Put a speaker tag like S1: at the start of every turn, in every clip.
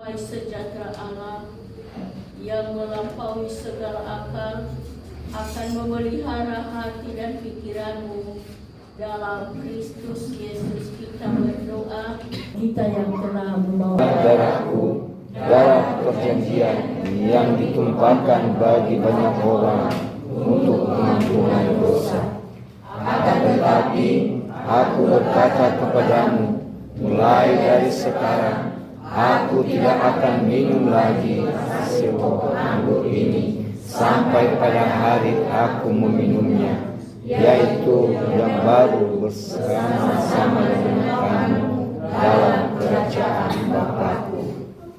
S1: Sejahtera Allah yang melampaui segala akal akan memelihara hati dan pikiranmu dalam Kristus Yesus. Kita berdoa. Kita yang telah membawa
S2: darahku, darah perjanjian yang ditumpahkan bagi banyak orang untuk pengampunan dosa. Akan tetapi aku berkata kepadamu, mulai dari sekarang aku tidak akan minum lagi hasil pokok anggur ini sampai pada hari aku meminumnya, yaitu yang baru bersama-sama dengan kamu dalam kerajaan Bapa-Ku.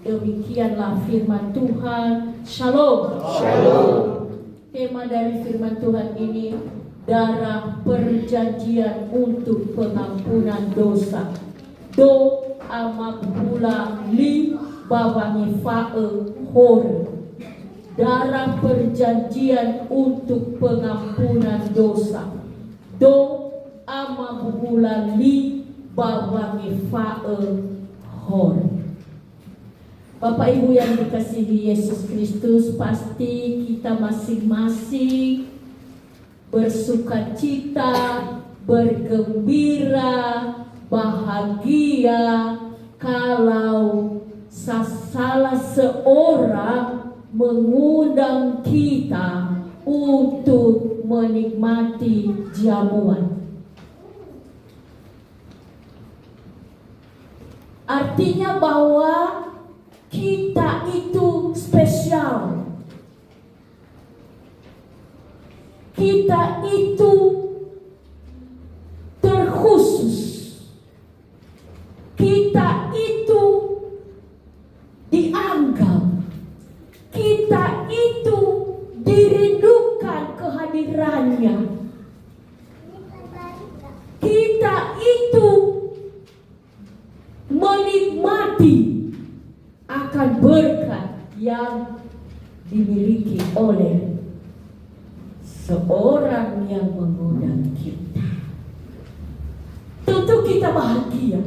S1: Demikianlah firman Tuhan. Shalom.
S2: Shalom.
S1: Tema dari firman Tuhan ini, darah perjanjian untuk pengampunan dosa. Do amak pula li bawangi fae hor. Darah perjanjian untuk pengampunan dosa. Do amak pula li bawangi fae hor. Bapak Ibu yang dikasihi Yesus Kristus, pasti kita masing-masing bersukacita, bergembira, bahagia kalau salah seorang mengundang kita untuk menikmati jamuan. Artinya bahwa kita itu spesial. Kita itu terkhusus. Kita itu dianggap. Kita itu dirindukan kehadirannya. Kita itu menikmati akan berkat yang dimiliki oleh seorang yang mengundang kita. Tentu kita bahagia.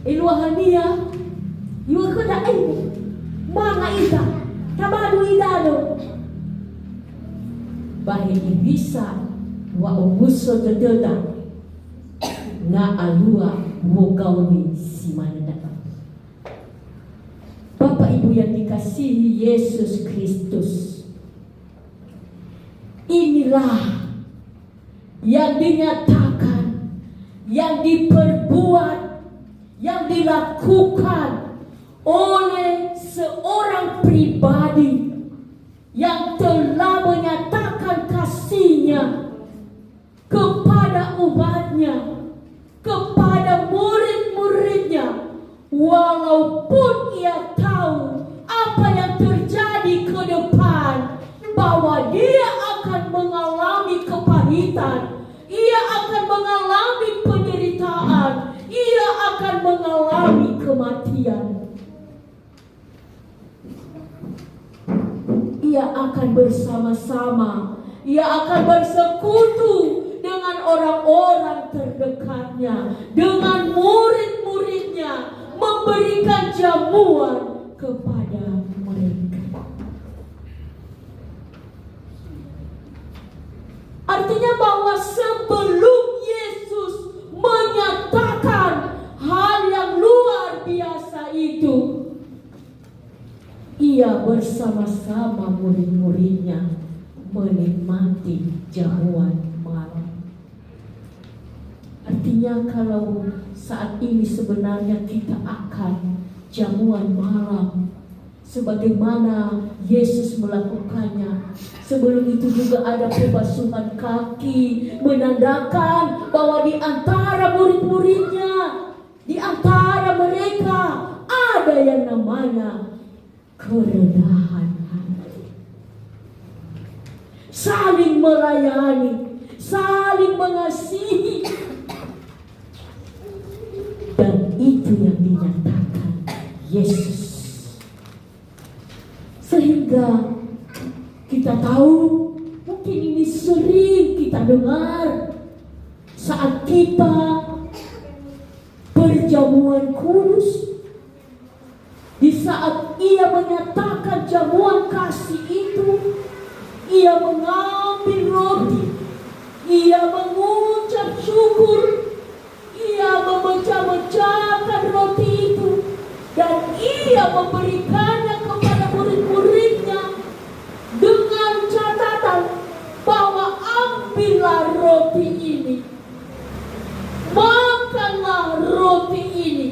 S1: Iluahania, iwa kena ini, mga ita, kabado idano. Bahigi bisa wa umuso dededa na alua wogaw ni si manada. Bapak Ibu yang dikasihi Yesus Kristus, inilah yang dinyatakan, yang diperbuat, yang dilakukan oleh seorang pribadi yang telah menyatakan kasihnya kepada umatnya, kepada murid-muridnya, walaupun ia tahu apa yang terjadi ke depan, bahwa dia akan mengalami kepahitan, ia akan mengalami penderitaan, ia akan mengalami kematian. Ia akan bersama-sama, ia akan bersekutu dengan orang-orang terdekatnya, dengan murid-muridnya, memberikan jamuan kepada mereka. Artinya bahwa sebelum Yesus menyatakan hal yang luar biasa itu, ia bersama-sama murid-muridnya menikmati jamuan malam. Artinya kalau saat ini sebenarnya kita akan jamuan malam sebagaimana Yesus melakukannya. Sebelum itu juga ada pembasuhan kaki, menandakan bahwa di antara murid-muridnya, di antara mereka ada yang namanya kerendahan hati, saling melayani, saling mengasihi, dan itu yang dinyatakan Yesus. Sehingga kita tahu, mungkin ini sering kita dengar saat kita berjamuan kudus. Di saat ia menyatakan jamuan kasih itu, ia mengambil roti, ia mengucap syukur, ia memecah-mecahkan roti itu, dan ia memberikannya kepada murid-muridnya dengan catatan bahwa ambillah roti ini, makanlah roti ini,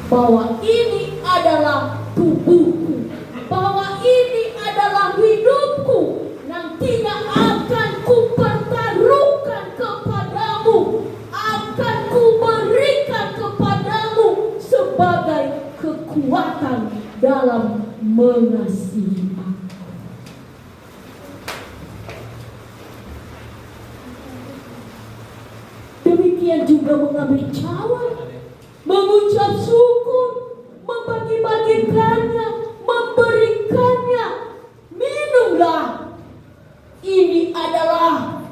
S1: bahwa ini adalah tubuhku, bahwa ini adalah hidupku, nantinya akan kupertaruhkan kepadamu, akan kuberikan kepadamu sebagai kekuatan dalam mengasihi aku. Demikian juga mengambil cawan, mengucap syukur, membagi-bagikannya, memberikannya. Minumlah, ini adalah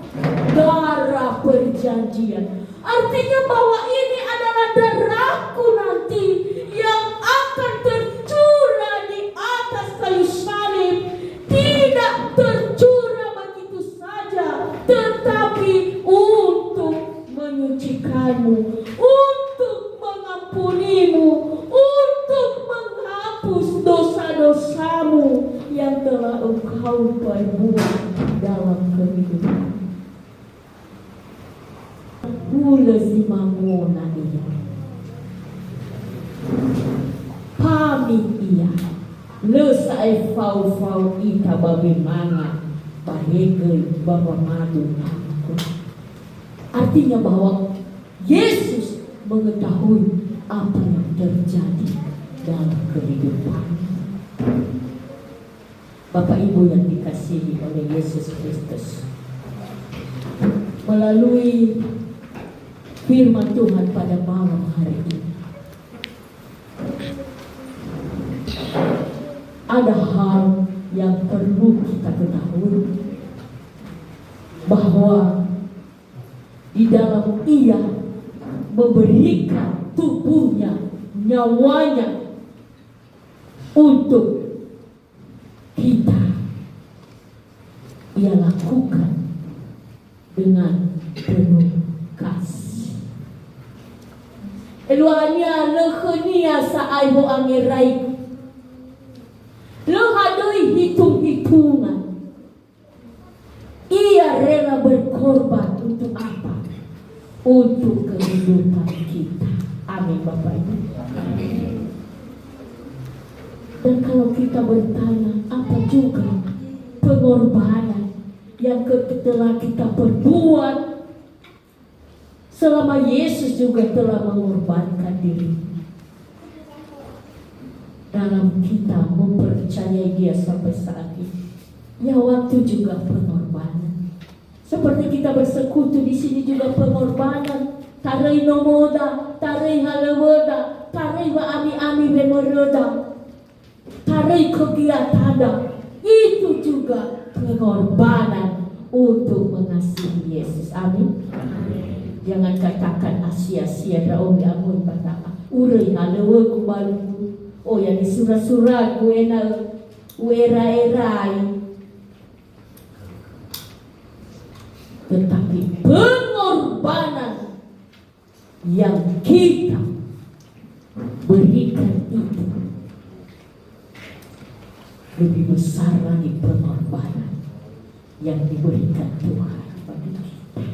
S1: darah perjanjian. Artinya bahwa ini adalah darahku nanti yang akan tercurah di atas kayu salib. Tidak tercurah begitu saja, tetapi untuk menyucikanmu, untuk mengampunimu, untuk menghapus dosa-dosamu yang telah engkau perbuat dalam kehidupan. Mula si mamona ia, pamit ia, lesai fau-fau ita bagaimana bahegai bahwa madu aku. Artinya bahwa Yesus mengetahui apa yang terjadi dalam kehidupan. Bapak Ibu yang dikasihi oleh Yesus Kristus, melalui firman Tuhan pada malam hari ini, ada hal yang perlu kita ketahui, bahwa di dalam Ia memberikan tubuhnya, nyawanya untuk kita. Ia lakukan dengan penuh kasih. Eluanya lekhenia saai ho angerai, lehadoi hitung-hitungan. Ia rela berkorban untuk apa? Untuk kehidupan kita. Amin Bapak Ibu. Dan kalau kita bertanya, apa juga pengorbanan yang telah kita perbuat selama Yesus juga telah mengorbankan diri dalam kita mempercayai Dia sampai saat ini. Ya, waktu juga pengorbanan. Seperti kita bersekutu di sini juga pengorbanan. Tarai nomoda, tarai halawada, tarai wa ami-ami bemeroda, tarai kegiatan. Itu juga pengorbanan untuk mengasihi Yesus. Amin. Jangan katakan sia-sia raomi amun pataka. Urei halewe kubalu. Oh, yang di surat-surat gue era-erai. Tetapi pengorbanan yang kita berikan itu lebih besar lagi pengorbanan yang diberikan Tuhan bagi kita.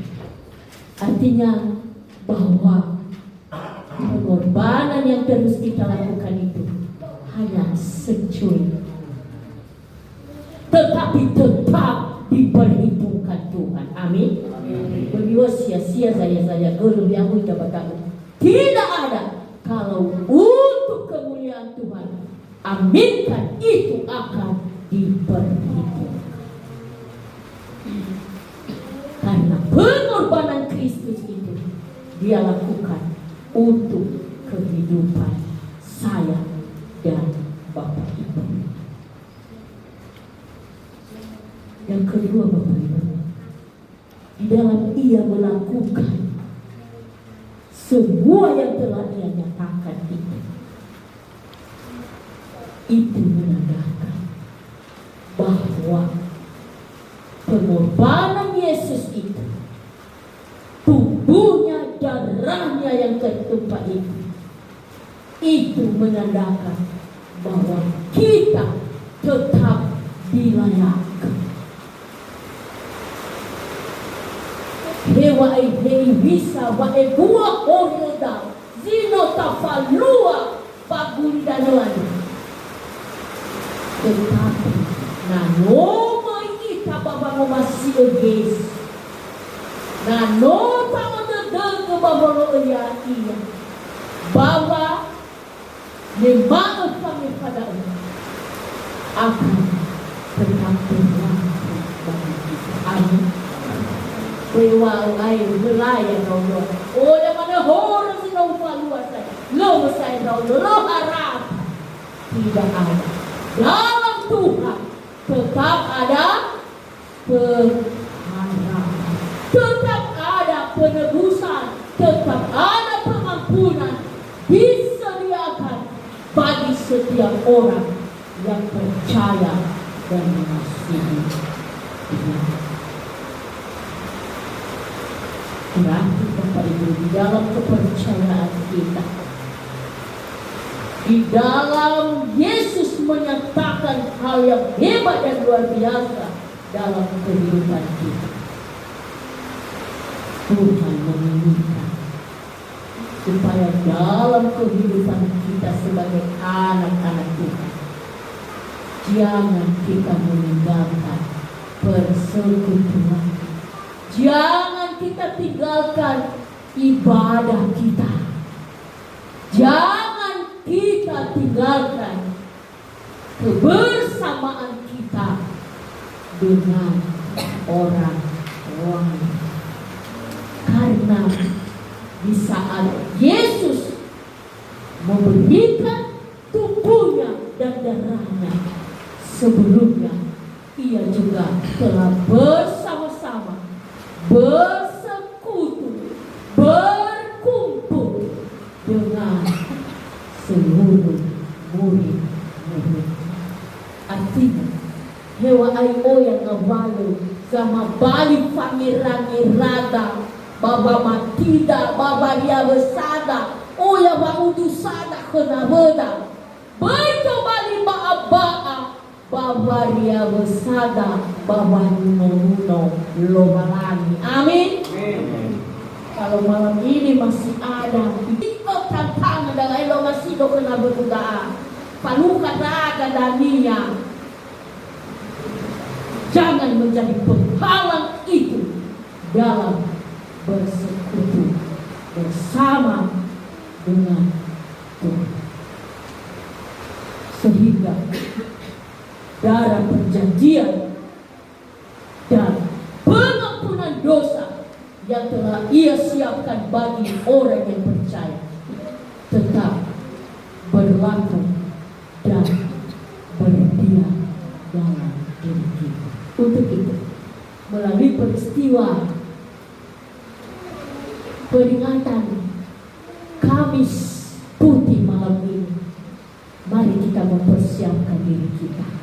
S1: Artinya bahwa pengorbanan yang terus kita lakukan itu hanya secuil, tetapi tetap diperhitungkan Tuhan. Amin. Beliau sia-sia saya guru yang dapat tahu. Tidak ada kalau untuk kemuliaan Tuhan. Aminkan, itu akan diperhitungkan. Karena pengorbanan Kristus itu Dia lakukan untuk kehidupan saya dan Bapak Ibu. Yang kedua Bapak Ibu, di dalam Ia melakukan semua yang telah Ia nyatakan itu, Itu menandakan bahwa pengorbanan Yesus itu, tubuhnya, darahnya yang tertumpah itu menandakan bahwa kita tetap dilayakkan. Hewa hei bisa wa buah oreda zino tafalua pagundanoan. Tetapi nanoma kita baba masih eges. Nanota menedeng ke baba iya bahwa lemaaf kami pada akan tetap berlaku bagi kita. Amin. Pewa ay belaya no. Oleh mana orang sinau luas saya. Lo saya lo harap tidak ada. Dalam Tuhan tetap ada pengharapan, tetap ada penebusan, tetap ada pengampunan disediakan bagi setiap orang yang percaya dan mengasihi Dia. Berarti Bapak Ibu, di dalam kepercayaan kita, di dalam Yesus menyatakan hal yang hebat dan luar biasa dalam kehidupan kita. Tuhan menginginkan supaya dalam kehidupan kita sebagai anak-anak Tuhan, jangan kita meninggalkan persekutuan. Jangan kita tinggalkan ibadah kita. Jangan kita tinggalkan kebersamaan kita dengan orang lain. Karena di saat Yesus memberikan tubuhnya dan darahnya, sebelumnya Ia juga telah bersama-sama bersekutu, berkumpul dengan seluruh murid-murid. Artinya, hewa ayo yang ngabalo sama balik pangeran-irada, baba matida, baba dia besada, ya bangudu sada kena beda. Baito bali ba'a baba dia besada, baba nuno lobalani. Amin. Kalau malam ini masih ada itu tantangan dengan lo masih do kena berdoa. Paluka raga dania. Jangan menjadi penghalang itu dalam bersekutu bersama dengan Tuhan. Sehingga darah perjanjian dan pengampunan dosa yang telah Ia siapkan bagi orang yang percaya tetap berlaku dan berdiam dalam diri kita. Untuk itu, melalui peristiwa peringatan Kamis Putih malam ini, mari kita mempersiapkan diri kita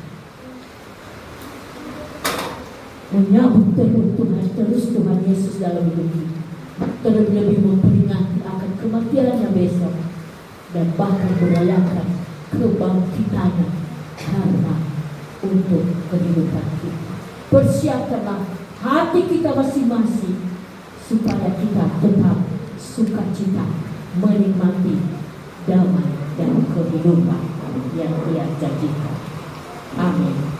S1: menyambut terus Tuhan Yesus dalam hidup kita, terlebih memperingati akan kematiannya besok dan bahkan merayakan kebangkitannya karena untuk kehidupan kita. Persiapkanlah hati kita masing-masing supaya kita tetap sukacita menikmati damai dan kehidupan yang Dia janjikan. Amin.